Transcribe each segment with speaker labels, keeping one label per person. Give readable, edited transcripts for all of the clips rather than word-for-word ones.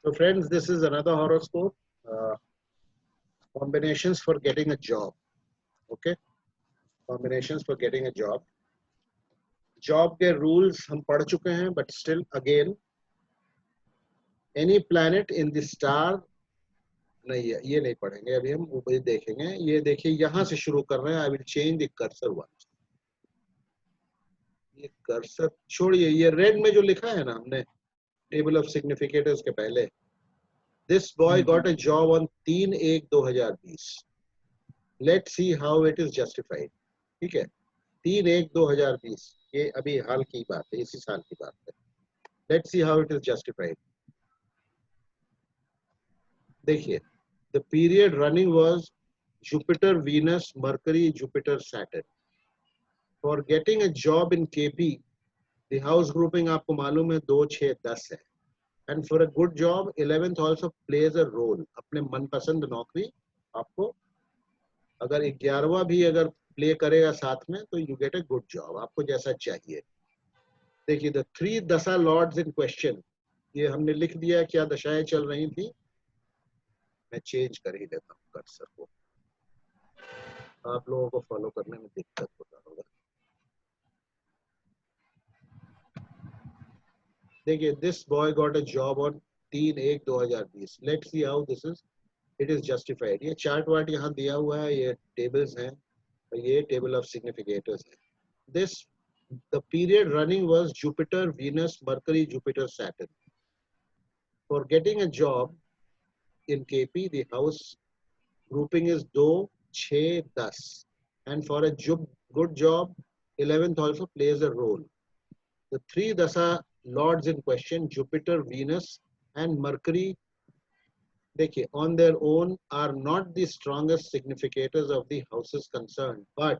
Speaker 1: So friends, this is another horoscope. Combinations for getting a job. Okay, combinations for getting a job. Job के rules हम पढ़ चुके हैं, but still again any planet in the star नहीं है, ये नहीं पढ़ेंगे अभी, हम ऊपर देखेंगे। ये देखिए यहां से शुरू कर रहे हैं। I will change the cursor one. ये कर्सर छोड़िए, ये रेड में जो लिखा है ना हमने टेबल ऑफ सिग्निफिकेटर्स के पहले, this boy got a job on 3/1/2020। Let's see how it is justified. ठीक है, 3/1/2020, ये अभी हाल की बात है, इसी साल की बात है। Let's see how it is justified. देखिए, the period running was Jupiter Venus Mercury Jupiter Saturn. For getting a job in KP, the house grouping आपको मालूम है 2, 6, 10 है। And for a good job 11th also plays a role. अपने मनपसंद नौकरी आपको अगर 11वां भी अगर प्ले करेगा साथ में, तो you get a good job, आपको जैसा चाहिए। देखिए, द 3 दशा लॉर्ड्स इन क्वेश्चन, ये हमने लिख दिया क्या दशाएं चल रही थी। मैं चेंज कर ही देता हूँ कर्सर को, आप लोगों को फॉलो करने में दिक्कत होता होगा। देखिए, this boy got a job on 3/1/2020। Let's see how this is it is justified. ये चार्ट वार्ट यहाँ दिया हुआ है, ये टेबल्स हैं, ये टेबल ऑफ सिग्निफिकेटर्स है। This the period running was Jupiter Venus Mercury Jupiter Saturn. For getting a job in KP, the house grouping is 2, 6, 10, and for a good job 11th also plays a role. The 3 dasa lords in question, Jupiter, Venus and Mercury, देखिए on their own are not the strongest significators of the houses concerned, but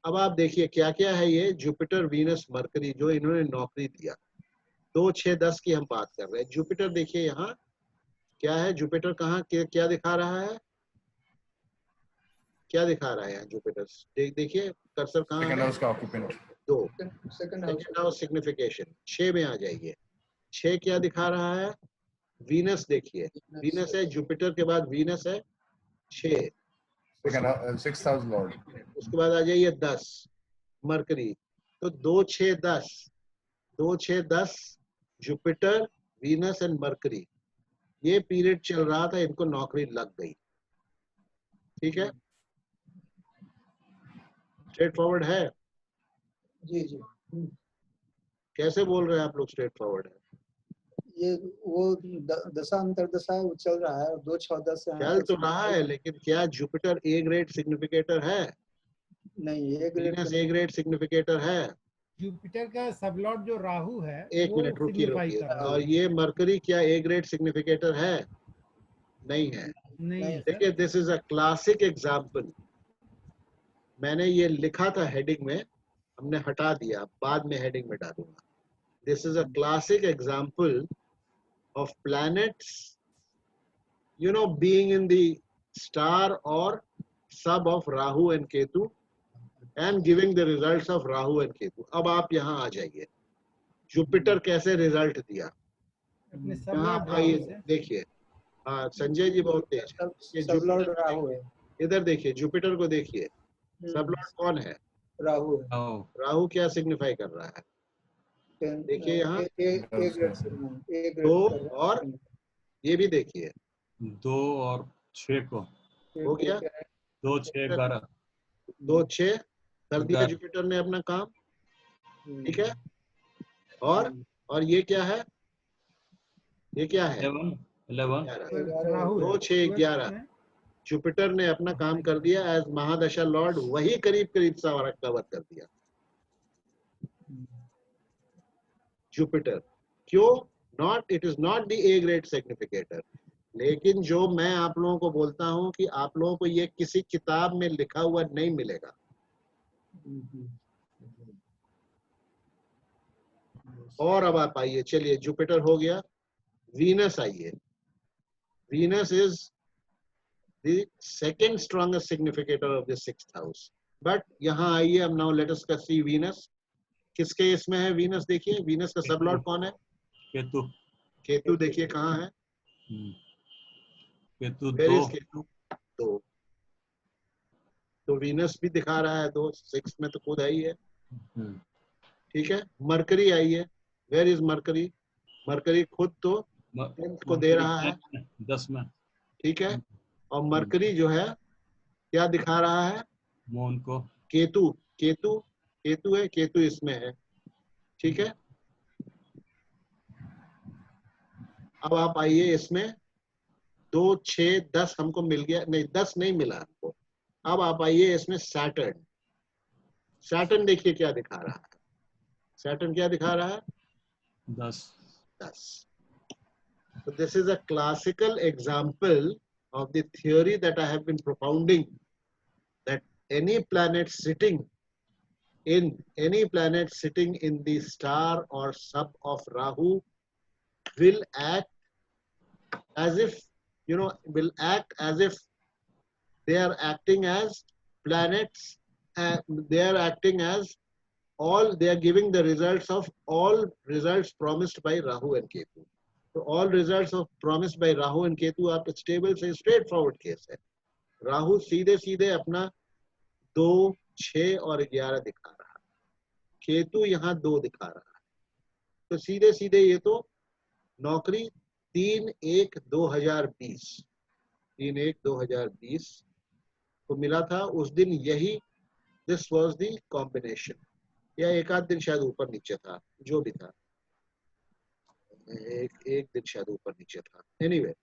Speaker 1: अब आप देखिए क्या क्या है ये Jupiter Venus mercury जो इन्होंने नौकरी दिया। 2, 6, 10 की हम बात कर रहे हैं। जुपिटर देखिए यहाँ क्या है, जुपिटर कहाँ क्या दिखा रहा है, क्या दिखा रहा है यहाँ जुपिटर। देखिए कर्सर कहाँ है,
Speaker 2: सेकंड हाउस का ऑक्यूपेंट,
Speaker 1: 2 सेकंड हाउस सिग्निफिकेशन 6 में आ जाइए। 6 क्या दिखा रहा है, वीनस देखिए, वीनस है, जुपिटर के बाद वीनस है 6,
Speaker 2: सेकंड 6th हाउस लॉर्ड।
Speaker 1: उसके बाद आ जाइए 10 मरकरी। तो 2, 6, 10, 2, 6, 10 जुपिटर वीनस एंड मरकरी, ये पीरियड चल रहा था, इनको नौकरी लग गई। ठीक है, स्ट्रेट फॉरवर्ड है।
Speaker 3: जी जी।
Speaker 1: कैसे बोल रहे हैं आप लोग स्ट्रेट फॉरवर्ड है?
Speaker 3: ये वो दशा अंतरदशा वो चल रहा है, 2, 6, 10
Speaker 1: चल तो रहा है, लेकिन क्या जुपिटर ए ग्रेड सिग्निफिकेटर है?
Speaker 3: नहीं,
Speaker 1: वीनस ए ग्रेड सिग्निफिकेटर है।
Speaker 4: जुपिटर का सबलॉर्ड जो राहु है,
Speaker 1: एक मिनट रुकिए, और ये मरकरी क्या ए ग्रेड सिग्निफिकेटर है? नहीं है।
Speaker 4: नहीं।
Speaker 1: देखिए, this is a classic example. मैंने ये लिखा था हेडिंग में, हमने हटा दिया, बाद में हेडिंग में डालूंगा। This is a classic example of planets you know being in the star or sub of Rahu and Ketu and giving the results of Rahu and Ketu। अब आप यहाँ आ जाइए, जुपिटर कैसे रिजल्ट दिया, यहाँ आइए देखिए। हाँ संजय जी बहुत तेज है। ये जुपिटर राहु है, इधर देखिए, जुपिटर को देखिए, सबलॉर्ड कौन है?
Speaker 3: राहु।
Speaker 1: राहु क्या सिग्निफाई कर रहा है? देखिए यहाँ 2 और ये भी देखिए
Speaker 5: 2 और 6 को
Speaker 1: हो गया,
Speaker 5: 2, 6, 11,
Speaker 1: 2, 6 कर दिया जुपिटर ने अपना काम। ठीक है, और ये क्या है, ये क्या है
Speaker 5: 11
Speaker 1: 2, 6, 11 जुपिटर ने अपना काम कर दिया एज महादशा लॉर्ड, वही करीब करीब सा कवर कर दिया जुपिटर। क्यों? Not, it is not the A grade significator. लेकिन जो मैं आप लोगों को बोलता हूं कि आप लोगों को ये किसी किताब में लिखा हुआ नहीं मिलेगा। और अब आप आइए, चलिए जुपिटर हो गया, वीनस आइए। Venus is the second strongest significator of the 6th house. But यहाँ आइए, अब नाउ लेट अस सी वीनस किसके इसमें है। वीनस देखिए, वीनस का सबलॉर्ड कौन है?
Speaker 5: केतु।
Speaker 1: केतु देखिए कहाँ है,
Speaker 5: केतु
Speaker 1: वेयर
Speaker 5: 2
Speaker 1: इज केतु, 2। तो वीनस भी दिखा रहा है 2, 6 में तो खुद है ही है, ठीक है। मरकरी आई है, वेयर इज मरकरी, मरकरी खुद तो 10th को दे रहा है,
Speaker 5: 10 में,
Speaker 1: ठीक है। और मरकरी जो है क्या दिखा रहा है,
Speaker 5: मून को,
Speaker 1: केतु, केतु, केतु है, केतु इसमें है, ठीक है। अब आप आइए इसमें 2, 6, 10 हमको मिल गया, नहीं 10 नहीं मिला हमको। अब आप आइए इसमें सैटर्न, सैटर्न देखिए क्या दिखा रहा है, सैटर्न क्या दिखा रहा है,
Speaker 5: 10।
Speaker 1: 10। So this is a classical example of the theory that I have been propounding, that any planet sitting in the star or sub of Rahu will act as if, will act as if they are acting as planets, and they are acting as they are giving the results of all results promised by Rahu and Ketu. So all results of promised by Rahu and Ketu आप stable से straight forward case है। राहु सीधे सीधे अपना 2, 6 और 11 दिखा रहा है, केतु यहाँ 2 दिखा रहा है, तो सीधे सीधे ये तो नौकरी 3/1/2020 3/1/2020 को मिला था उस दिन, यही दिस वाज द कॉम्बिनेशन, या एक आध दिन शायद ऊपर नीचे था, जो भी था, एक दिन शायद ऊपर नीचे था, एनीवे।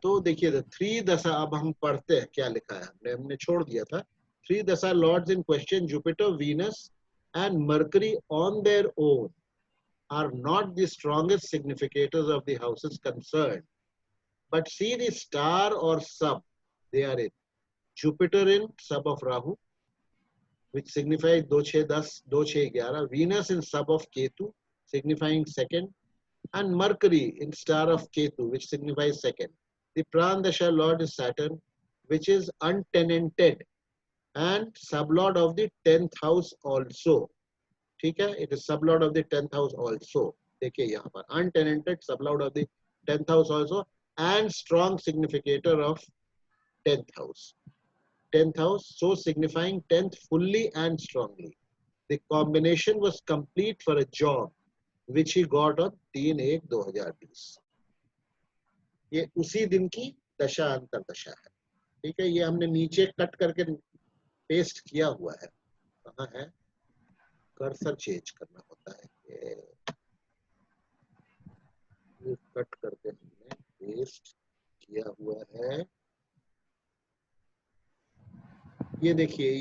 Speaker 1: तो देखिए 3 दशा, अब हम पढ़ते हैं क्या लिखा है, हमने छोड़ दिया था। 3 दशा lords in question, Jupiter, Venus and Mercury on their own are not the strongest significators of the houses concerned, but see the star or sub they are in. Jupiter in sub of Rahu, which signifies 2, 6, 10, 2, 6, 11. Venus in sub of Ketu, signifying second, and Mercury in star of Ketu, which signifies second. The Pranadasha Lord is Saturn, which is untenanted and sublord of the 10th house also. ठीक है, it is sublord of the 10th house also. देखिए यहाँ पर untenanted, sublord of the 10th house also, and strong significator of 10th house. 10th house, so signifying 10th fully and strongly. The combination was complete for a job which he got on 3/1/2020. ये उसी दिन की दशा अंतर दशा है, ठीक है। ये हमने नीचे कट करके पेस्ट किया हुआ है, कहाँ है, कर्सर चेंज करना होता है, ये कट करके हमने पेस्ट किया हुआ है। ये देखिए,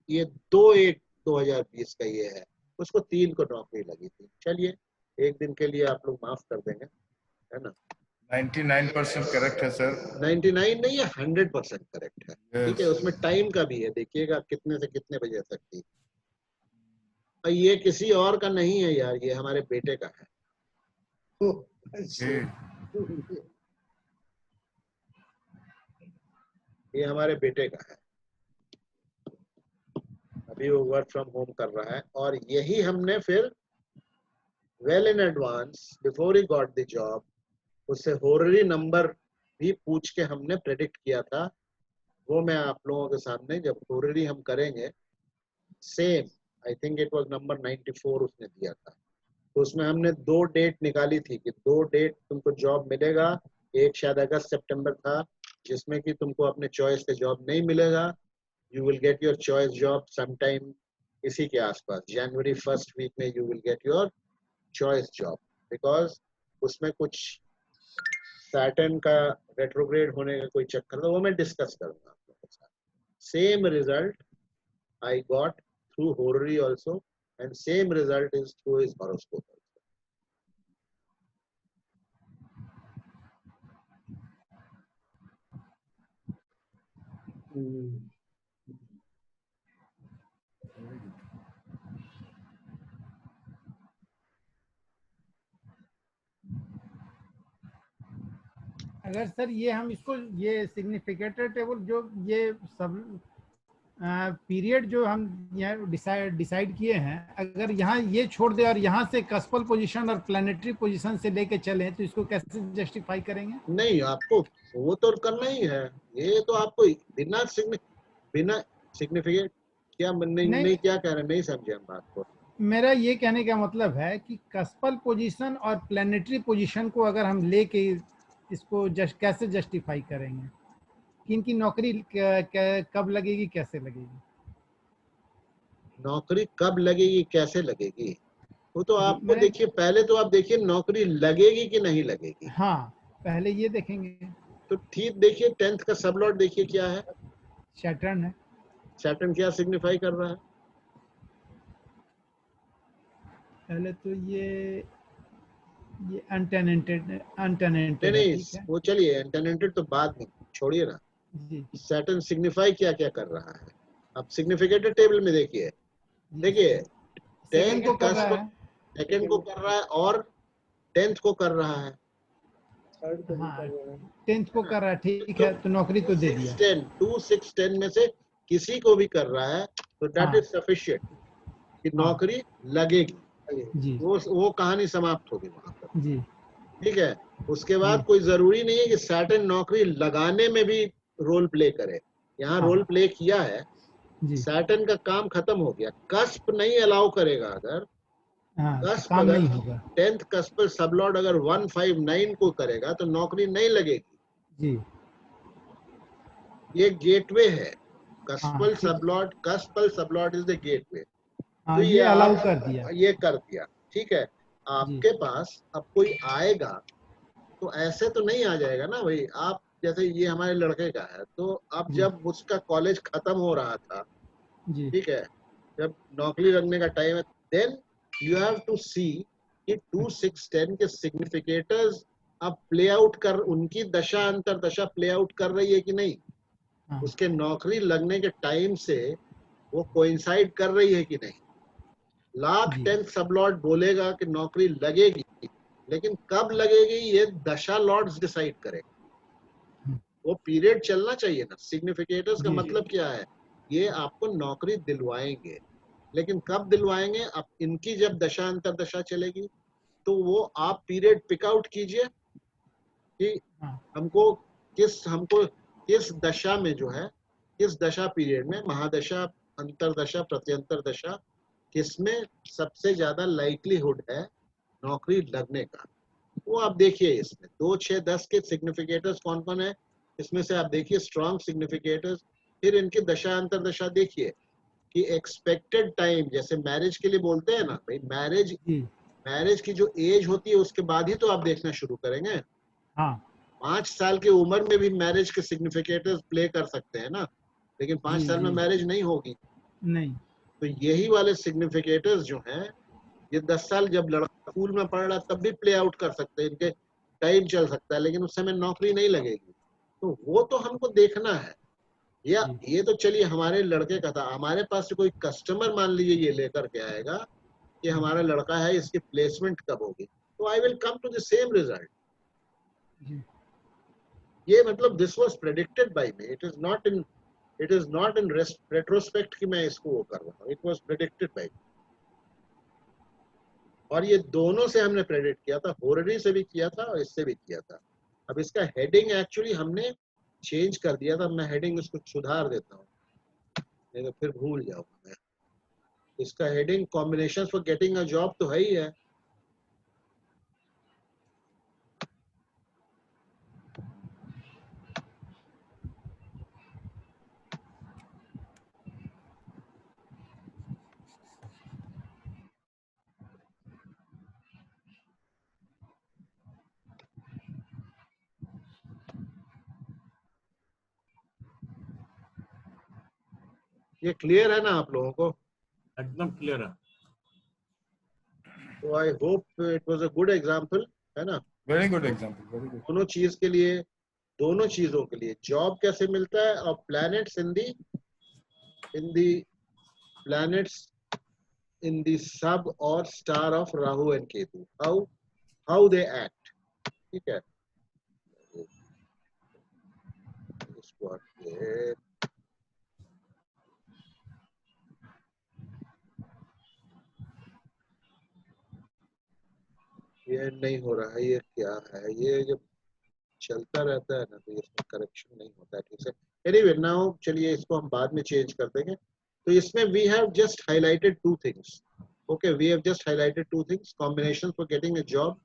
Speaker 1: ये 2/1/2020 का ये है, उसको 3 को नौकरी लगी थी। चलिए एक दिन के लिए आप लोग माफ कर देंगे, है ना।
Speaker 2: 99% करेक्ट है सर।
Speaker 1: 99 नहीं है, 100% करेक्ट है, ठीक है।
Speaker 2: Yes.
Speaker 1: उसमें टाइम का भी है, देखिएगा कितने से कितने बजे तक थी। और ये किसी और का नहीं है यार, ये हमारे बेटे का है।
Speaker 3: ओह, अच्छा।
Speaker 1: ये हमारे बेटे का है, अभी वो वर्क फ्रॉम होम कर रहा है, और यही हमने फिर well in advance before he got the job उससे होररी नंबर भी पूछ के हमने प्रेडिक्ट किया था। वो मैं आप लोगों के सामने जब होररी हम करेंगे, same I think it was number 94 उसने दिया था, तो उसमें हमने 2 डेट निकाली थी कि 2 डेट तुमको जॉब मिलेगा। एक शायद अगस्त सितंबर था जिसमें कि तुमको अपने चॉइस से जॉब नहीं मिलेगा, you will get your choice job sometime इसी के आसपास, जनवरी 1st वीक में you will get your choice job, because उसमें कुछ सैटर्न का रेट्रोग्रेड होने का कोई चक्कर था, वो मैं डिस्कस करूंगा आप लोगों के साथ। Same result I got through horary also, and same result is through his horoscope.
Speaker 4: अगर सर ये हम इसको ये सिग्निफिकेटर टेबल जो ये सब पीरियड जो हम यहाँ डिसाइड किए हैं, अगर यहाँ ये छोड़ दे और यहाँ से कस्पल पोजीशन और प्लानिटरी पोजीशन से लेके चलें तो इसको कैसे जस्टिफाई करेंगे?
Speaker 1: नहीं, आपको वो तो करना ही है। ये तो आपको बिना सिग्निफिकेट क्या नहीं,
Speaker 4: नहीं,
Speaker 1: नहीं क्या कह रहे हैं, नहीं समझे हम बात को।
Speaker 4: मेरा ये कहने का मतलब है कि कस्पल पोजीशन और प्लानिटरी पोजीशन को अगर हम लेके इसको कैसे जस्टिफाई करेंगे कि इनकी नौकरी कब लगेगी, कैसे लगेगी?
Speaker 1: नौकरी कब लगेगी, कैसे लगेगी, वो तो
Speaker 4: जी,
Speaker 1: आपको देखिए, पहले तो आप देखिए नौकरी लगेगी कि नहीं लगेगी।
Speaker 4: हाँ, पहले ये देखेंगे।
Speaker 1: तो ठीक, देखिए 10th का सबलॉट देखिए क्या है,
Speaker 4: सैटर्न है।
Speaker 1: सैटर्न क्या सिग्निफाई कर रहा है?
Speaker 4: पहले तो ये अनटेनेंटेड
Speaker 1: नहीं
Speaker 4: है,
Speaker 1: नहीं,
Speaker 4: ठीक है
Speaker 1: वो चलिए एंटेनेंटेड तो बाद में छोड़िए ना।
Speaker 4: जी।
Speaker 1: सैटर्न सिग्निफाई क्या क्या कर रहा है, अब सिग्निफिकेटर टेबल में देखिए, देखिए
Speaker 4: सेकंड को कर रहा है।
Speaker 1: सेकंड को कर रहा है और 10th को कर रहा है।
Speaker 3: थर्ड को भी
Speaker 4: हाँ,
Speaker 3: कर रहे हैं।
Speaker 4: 10th को कर रहा है, ठीक है, तो नौकरी तो दे दिया।
Speaker 1: 2 6 10 में से किसी को भी कर रहा है तो दैट
Speaker 4: हाँ।
Speaker 1: इज सफिशिएंट कि
Speaker 4: हाँ।
Speaker 1: नौकरी लगेगी।
Speaker 4: जी
Speaker 1: वो कहानी समाप्त होगी वहां पर,
Speaker 4: जी
Speaker 1: ठीक है। उसके बाद
Speaker 4: जी।
Speaker 1: कोई जरूरी नहीं है कि सैटर्न नौकरी लगाने में भी रोल प्ले करे। यहाँ
Speaker 4: हाँ।
Speaker 1: रोल प्ले किया है,
Speaker 4: जी।
Speaker 1: सैटर्न का काम खत्म हो गया, कस्प नहीं अलाउ करेगा। अगर
Speaker 4: हाँ, तो
Speaker 1: कस्प,
Speaker 4: काम
Speaker 1: अगर
Speaker 4: नहीं होगा।
Speaker 1: 10th कस्प सबलॉर्ड अगर 159 को करेगा तो नौकरी नहीं लगेगी।
Speaker 4: जी।
Speaker 1: ये गेटवे है,
Speaker 4: हाँ, ठीक।
Speaker 1: कस्पल सबलॉर्ड इज द गेटवे। तो
Speaker 4: हाँ,
Speaker 1: ये
Speaker 4: ये अलाउ
Speaker 1: आप
Speaker 4: कर दिया।
Speaker 1: ये कर दिया, ठीक है।
Speaker 4: जी
Speaker 1: आपके पास अब कोई आएगा तो ऐसे तो नहीं आ जाएगा ना भाई। आप जैसे ये हमारे लड़के का है, तो अब
Speaker 4: जी
Speaker 1: जब उसका कॉलेज खत्म हो रहा था,
Speaker 4: जी।
Speaker 1: ठीक है, जब नौकरी लगने का टाइम है, देन यू हैव टू सी कि 2 6 10 के सिग्निफिकेटर्स अब प्ले आउट कर, उनकी दशा अंतर दशा प्ले आउट कर रही है कि नहीं,
Speaker 4: हाँ
Speaker 1: उसके नौकरी लगने के टाइम से वो कोइंसाइड कर रही है कि नहीं। लाख
Speaker 4: जी
Speaker 1: 10th सबलॉर्ड बोलेगा कि नौकरी लगेगी, लेकिन कब लगेगी ये दशा लॉर्ड्स डिसाइड करेगा। वो पीरियड चलना चाहिए ना। सिग्निफिकेटर्स का
Speaker 4: जी
Speaker 1: मतलब क्या है, ये आपको नौकरी दिलवाएंगे, लेकिन कब दिलवाएंगे, अब इनकी जब दशा अंतर दशा चलेगी तो वो आप पीरियड पिक आउट कीजिए कि
Speaker 4: हाँ
Speaker 1: हमको किस दशा में जो है, किस दशा पीरियड में, महादशा, अंतरदशा, प्रत्यंतर दशा, किसमें सबसे ज्यादा लाइकलीहुड है नौकरी लगने का। वो आप देखिए, इसमें 2 6 10 के सिग्निफिकेटर्स कौन कौन है, इसमें से आप देखिए स्ट्रॉन्ग सिग्निफिकेटर्स, फिर इनकी दशा अंतर दशा देखिए कि एक्सपेक्टेड टाइम, जैसे मैरिज के लिए बोलते हैं ना भाई,
Speaker 4: जी।
Speaker 1: मैरिज की जो एज होती है उसके बाद ही तो आप देखना शुरू करेंगे।
Speaker 4: हाँ
Speaker 1: 5 साल की उम्र में भी मैरिज के सिग्निफिकेटर्स प्ले कर सकते हैं ना, लेकिन 5
Speaker 4: जी
Speaker 1: साल में
Speaker 4: जी।
Speaker 1: मैरिज नहीं होगी।
Speaker 4: नहीं।
Speaker 1: तो यही वाले सिग्निफिकेटर्स जो हैं, ये 10 साल जब लड़का स्कूल में पढ़ रहा तब भी प्ले आउट कर सकते हैं, इनके टाइम चल सकता है, लेकिन उस समय नौकरी नहीं लगेगी। तो वो तो हमको देखना है। या
Speaker 4: जी
Speaker 1: ये तो चलिए हमारे लड़के का था, हमारे पास से कोई कस्टमर मान लीजिए ये लेकर के आएगा कि हमारा लड़का है, इसकी प्लेसमेंट कब होगी, तो I will come to the same result.
Speaker 4: जी।
Speaker 1: ये मतलब this was predicted by me, it is not in retrospect कि मैं इसको वो कर रहा हूँ, इट वाज प्रेडिक्टेड बाय। और ये दोनों से हमने प्रेडिक्ट किया था, होररी से भी किया था और इससे भी किया था। अब इसका हेडिंग एक्चुअली हमने चेंज कर दिया था, मैं हेडिंग इसको सुधार देता हूँ, नहीं तो फिर भूल जाऊंगा मैं। इसका heading combination for getting a job तो है ही है। ये क्लियर है ना आप लोगों को?
Speaker 5: एकदम क्लियर है।
Speaker 1: तो I hope it was a good example, है ना।
Speaker 2: Very good example. Very good.
Speaker 1: दोनों चीज के लिए, दोनों चीजों के लिए जॉब कैसे मिलता है, और प्लैनेट्स इन दी प्लैनेट्स इन दी सब और star of Rahu and Ketu, how they act, ठीक है। इसको ये नहीं हो रहा है, ये क्या है, ये जब चलता रहता है ना तो इसमें करेक्शन नहीं होता है ठीक से। एनीवे नाउ चलिए इसको हम बाद में चेंज कर देंगे। तो इसमें we have just highlighted two things. Okay, we have just highlighted two things, combination for getting a job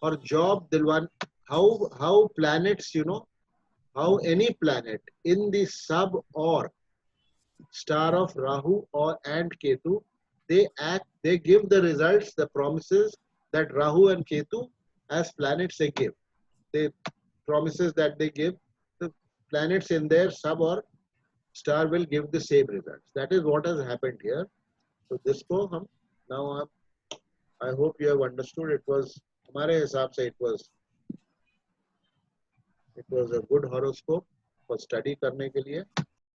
Speaker 1: और जॉब दिलवान, how planets, you know, how any planet in the sub or star of Rahu or and Ketu, they give the results, the promises that Rahu and Ketu as planets they give. They promises that they give, the planets in their sub or star will give the same results. That is what has happened here. So this को हम now I hope you have understood. It was हमारे हिसाब से it was a good horoscope for study करने के लिए.